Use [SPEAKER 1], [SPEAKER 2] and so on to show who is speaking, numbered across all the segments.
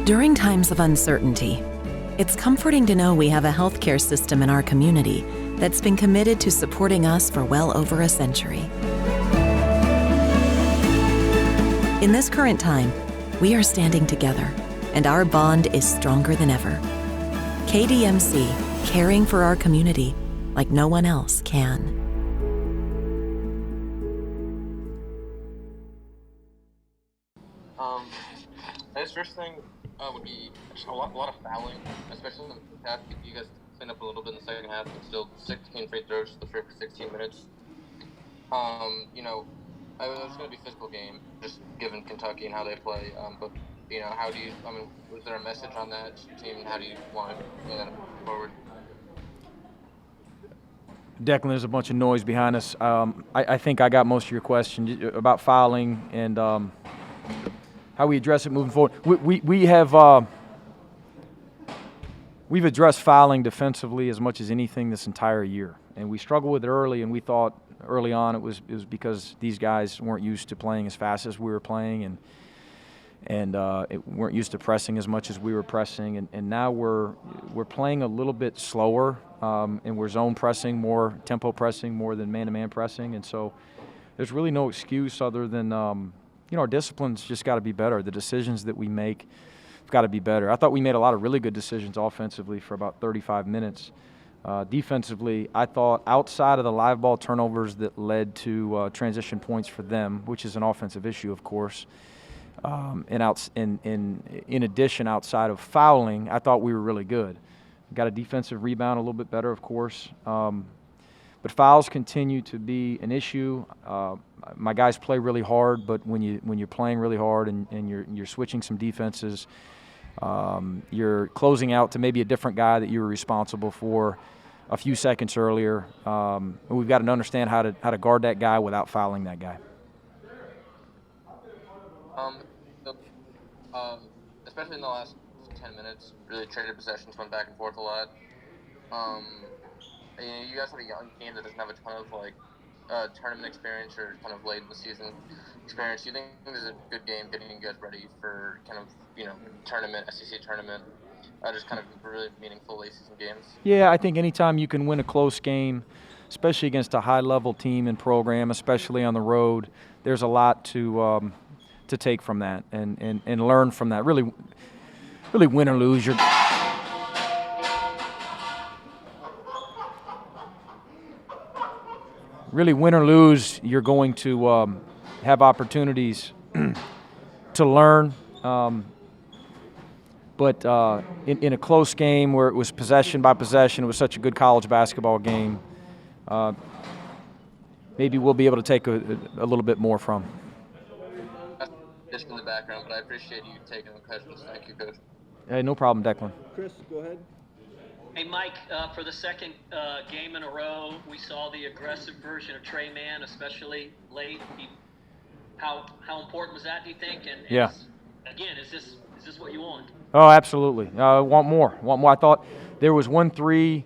[SPEAKER 1] During times of uncertainty, it's comforting to know we have a healthcare system in our community that's been committed to supporting us for well over a century. In this current time, we are standing together, and our bond is stronger than ever. KDMC, caring for our community like no one else can.
[SPEAKER 2] I guess first thing would be a lot of fouling, especially in the half. You guys cleaned up a little bit in the second half, but still 16 free throws the first 16 minutes. You know, it was going to be a physical game, just given Kentucky and how they play. But you know, how do you? I mean, was there a message on that team? How do you want to bring that forward?
[SPEAKER 3] Declan, there's a bunch of noise behind us. I think I got most of your question about fouling and how we address it moving forward. We've addressed fouling defensively as much as anything this entire year, and we struggled with it early. And we thought early on it was because these guys weren't used to playing as fast as we were playing, and weren't used to pressing as much as we were pressing. And now we're playing a little bit slower, and we're zone pressing more, tempo pressing more than man-to-man pressing. And so there's really no excuse other than our discipline's just got to be better. The decisions that we make have got to be better. I thought we made a lot of really good decisions offensively for about 35 minutes. Defensively, I thought outside of the live ball turnovers that led to transition points for them, which is an offensive issue, of course, in addition, outside of fouling, I thought we were really good. Got a defensive rebound a little bit better, of course. But fouls continue to be an issue. My guys play really hard, but when you're playing really hard and you're switching some defenses, you're closing out to maybe a different guy that you were responsible for a few seconds earlier. We've got to understand how to guard that guy without fouling that guy.
[SPEAKER 2] Especially in the last 10 minutes, really traded possessions, went back and forth a lot. You guys have a young team that doesn't have a ton of tournament experience or kind of late in the season experience. Do you think this is a good game getting you guys ready for kind of tournament, SEC tournament, just kind of really meaningful late season games? Yeah,
[SPEAKER 3] I think anytime you can win a close game, especially against a high level team and program, especially on the road, there's a lot to take from that and learn from that. Really win or lose, you're going to have opportunities to learn. But in a close game where it was possession by possession, it was such a good college basketball game, maybe we'll be able to take a little bit more from.
[SPEAKER 2] Just in the background, but I appreciate you taking the questions. Thank you, Coach.
[SPEAKER 3] Hey, no problem, Declan.
[SPEAKER 4] Chris, go ahead.
[SPEAKER 5] Hey, Mike, for the second game in a row, we saw the aggressive version of Trey Mann, especially late. How important was that, do you think? And
[SPEAKER 3] yeah.
[SPEAKER 5] Is this what you want?
[SPEAKER 3] Oh, absolutely. Want more. I thought there was 1-3,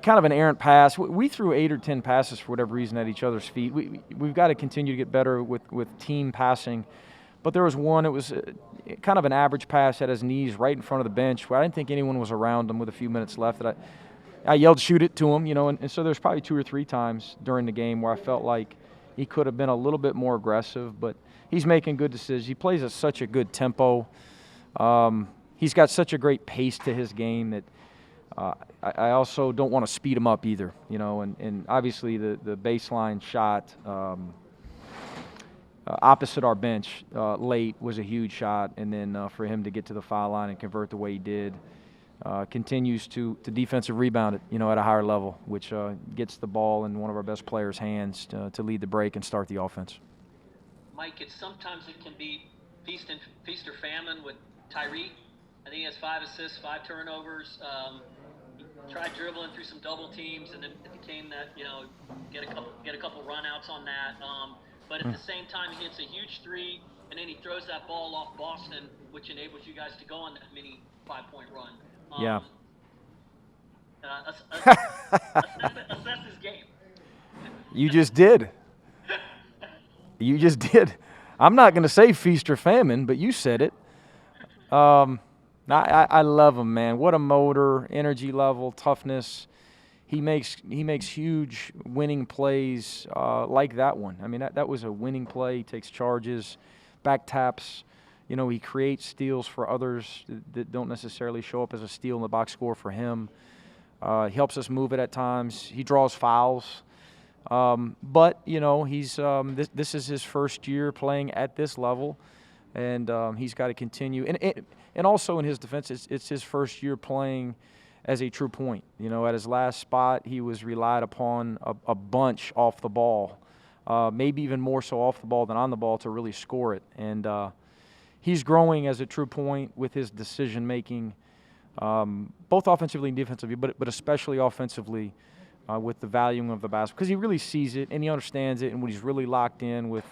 [SPEAKER 3] kind of an errant pass. We threw 8 or 10 passes for whatever reason at each other's feet. We've got to continue to get better with team passing. But there was one, it was kind of an average pass at his knees right in front of the bench where I didn't think anyone was around him with a few minutes left. That I yelled, shoot it to him, and so there's probably 2 or 3 times during the game where I felt like he could have been a little bit more aggressive, but he's making good decisions. He plays at such a good tempo. He's got such a great pace to his game that I also don't want to speed him up either, and obviously the baseline shot opposite our bench late was a huge shot, and then for him to get to the foul line and convert the way he did continues to defensive rebound it, at a higher level, which gets the ball in one of our best players' hands to lead the break and start the offense.
[SPEAKER 5] Mike, sometimes it can be feast or famine with Tyree. I think he has 5 assists, 5 turnovers. He tried dribbling through some double teams, and then it became that get a couple runouts on that. But at the same time, he hits a huge 3, and then he throws that ball off Boston, which enables you guys to go on that mini 5-point run.
[SPEAKER 3] Yeah.
[SPEAKER 5] Assess his game.
[SPEAKER 3] You just did. I'm not going to say feast or famine, but you said it. I love him, man. What a motor, energy level, toughness. He makes huge winning plays like that one. I mean, that was a winning play. He takes charges, back taps. You know, he creates steals for others that don't necessarily show up as a steal in the box score for him. He helps us move it at times. He draws fouls. But, you know, he's this is his first year playing at this level, and he's got to continue. And also in his defense, it's his first year playing as a true point. You know, at his last spot, he was relied upon a bunch off the ball, maybe even more so off the ball than on the ball to really score it. And he's growing as a true point with his decision-making, both offensively and defensively, but especially offensively with the valuing of the basketball, because he really sees it and he understands it, and when he's really locked in with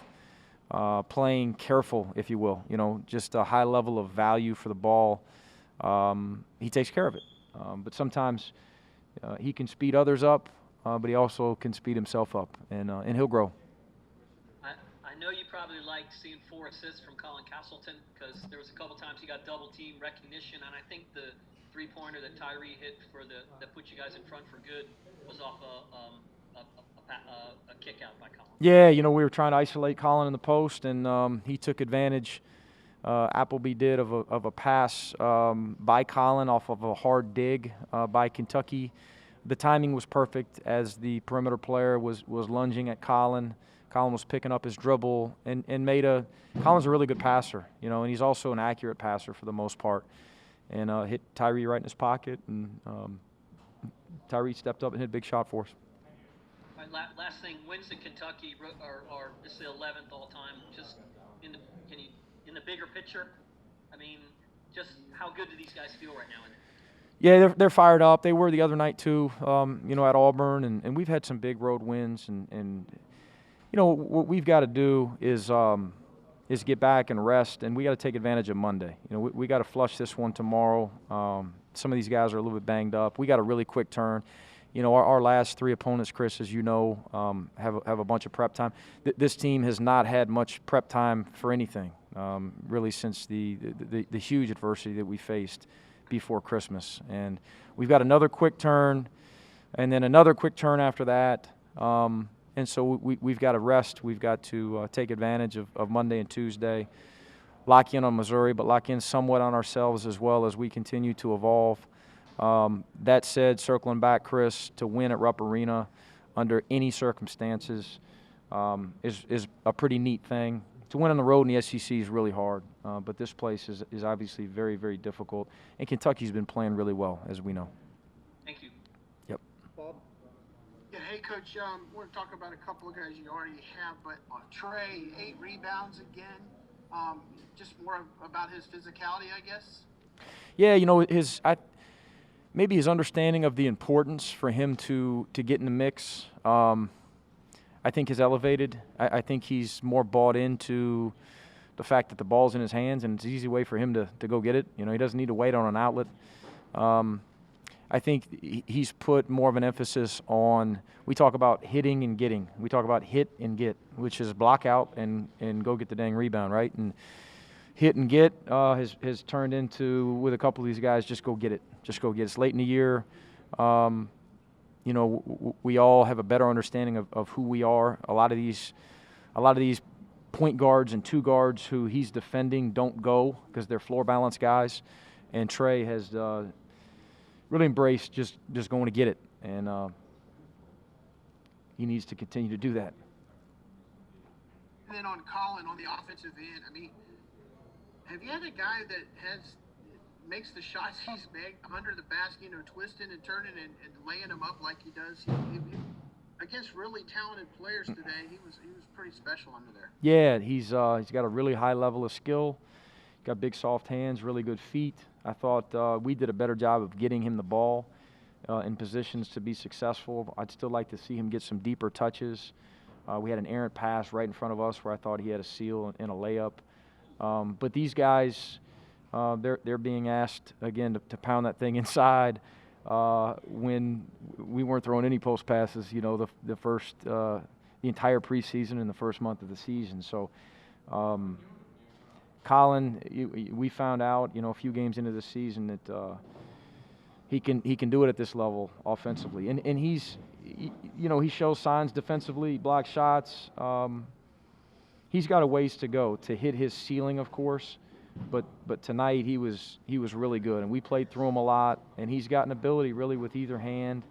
[SPEAKER 3] playing careful, if you will, you know, just a high level of value for the ball, he takes care of it. But sometimes he can speed others up, but he also can speed himself up, and he'll grow.
[SPEAKER 5] I know you probably liked seeing 4 assists from Collin Castleton, because there was a couple times he got double team recognition, and I think the 3-pointer that Tyree hit that put you guys in front for good was off a kick out by Collin.
[SPEAKER 3] Yeah, you know, we were trying to isolate Collin in the post, and he took advantage. Appleby did of a pass by Collin off of a hard dig by Kentucky. The timing was perfect as the perimeter player was lunging at Collin. Collin was picking up his dribble and Collin's a really good passer, you know, and he's also an accurate passer for the most part. And hit Tyree right in his pocket, and Tyree stepped up and hit a big shot for us.
[SPEAKER 5] All right, last thing, wins in Kentucky are this is the 11th all time. Just in the bigger picture, I mean, just how good do these guys feel right now?
[SPEAKER 3] Yeah, they're fired up. They were the other night too, you know, at Auburn, and we've had some big road wins, and you know what we've got to do is get back and rest, and we got to take advantage of Monday. You know, we got to flush this one tomorrow. Some of these guys are a little bit banged up. We got a really quick turn. You know, our last 3 opponents, Chris, as you know, have a bunch of prep time. This team has not had much prep time for anything, really, since the huge adversity that we faced before Christmas. And we've got another quick turn, and then another quick turn after that. And so we've got to rest. We've got to take advantage of Monday and Tuesday, lock in on Missouri, but lock in somewhat on ourselves as well as we continue to evolve. That said, circling back, Chris, to win at Rupp Arena under any circumstances is a pretty neat thing. To win on the road in the SEC is really hard, but this place is obviously very, very difficult. And Kentucky's been playing really well, as we know.
[SPEAKER 5] Thank you.
[SPEAKER 3] Yep.
[SPEAKER 4] Bob? Yeah, hey, Coach, we're going to talk about a couple of guys you already have, but Trey, 8 rebounds again. Just more about his physicality, I guess?
[SPEAKER 3] Yeah, you know, maybe his understanding of the importance for him to get in the mix, I think has elevated. I think he's more bought into the fact that the ball's in his hands and it's an easy way for him to go get it. You know, he doesn't need to wait on an outlet. I think he's put more of an emphasis on, we talk about hitting and getting. We talk about hit and get, which is block out and go get the dang rebound, right? And hit and get has turned into, with a couple of these guys, just go get it. Just go get it. It's late in the year. You know, we all have a better understanding of who we are. A lot of these point guards and 2 guards who he's defending don't go because they're floor balance guys. And Trey has really embraced just going to get it. And he needs to continue to do that.
[SPEAKER 4] And then on Collin, on the offensive end, I mean, have you had a guy that makes the shots he's made under the basket, you know, twisting and turning and laying them up like he does? Against really talented players today, he was pretty special under there.
[SPEAKER 3] Yeah, he's got a really high level of skill. Got big, soft hands, really good feet. I thought we did a better job of getting him the ball in positions to be successful. I'd still like to see him get some deeper touches. We had an errant pass right in front of us where I thought he had a seal and a layup. But these guys, they're being asked, again, to pound that thing inside when we weren't throwing any post passes, you know, the entire preseason and the first month of the season. So Collin, we found out, a few games into the season that he can do it at this level offensively, and he shows signs defensively, block shots. He's got a ways to go to hit his ceiling, of course, but tonight he was really good, and we played through him a lot, and he's got an ability really with either hand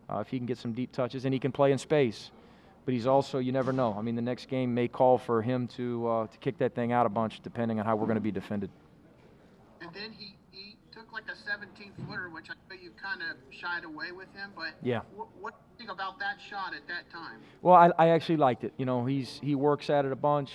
[SPEAKER 3] if he can get some deep touches, and he can play in space. But he's also, you never know. I mean, the next game may call for him to kick that thing out a bunch, depending on how we're going to be defended.
[SPEAKER 4] And then he took like a 17-footer, which I know you kind of shied away with him. But
[SPEAKER 3] yeah,
[SPEAKER 4] what do you think about that shot at that time?
[SPEAKER 3] Well, I actually liked it. He works at it a bunch.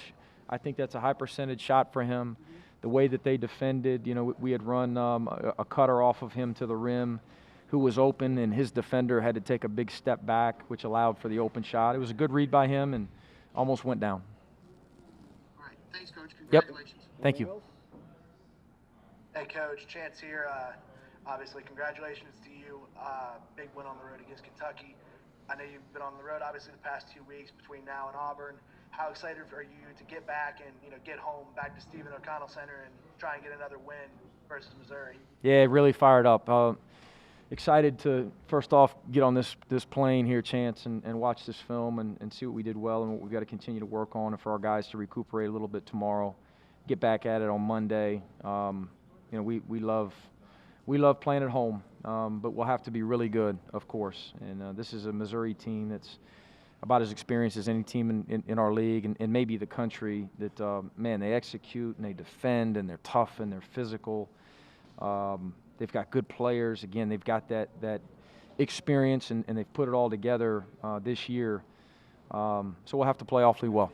[SPEAKER 3] I think that's a high percentage shot for him. The way that they defended, we had run a cutter off of him to the rim, who was open, and his defender had to take a big step back, which allowed for the open shot. It was a good read by him and almost went down.
[SPEAKER 4] All right. Thanks, Coach. Congratulations.
[SPEAKER 3] Yep. Thank you.
[SPEAKER 6] Hey, Coach. Chance here. Obviously, congratulations to you. Big win on the road against Kentucky. I know you've been on the road, obviously, the past 2 weeks between now and Auburn. How excited are you to get back and, get home back to Stephen O'Connell Center and try and get another win versus Missouri? Yeah,
[SPEAKER 3] really fired up. Excited to, first off, get on this plane here, Chance, and watch this film and see what we did well and what we've got to continue to work on, and for our guys to recuperate a little bit tomorrow, get back at it on Monday. We love playing at home, but we'll have to be really good, of course. And this is a Missouri team that's about as experienced as any team in our league and maybe the country. That they execute and they defend and they're tough and they're physical. They've got good players. Again, they've got that experience and they've put it all together this year. So we'll have to play awfully well.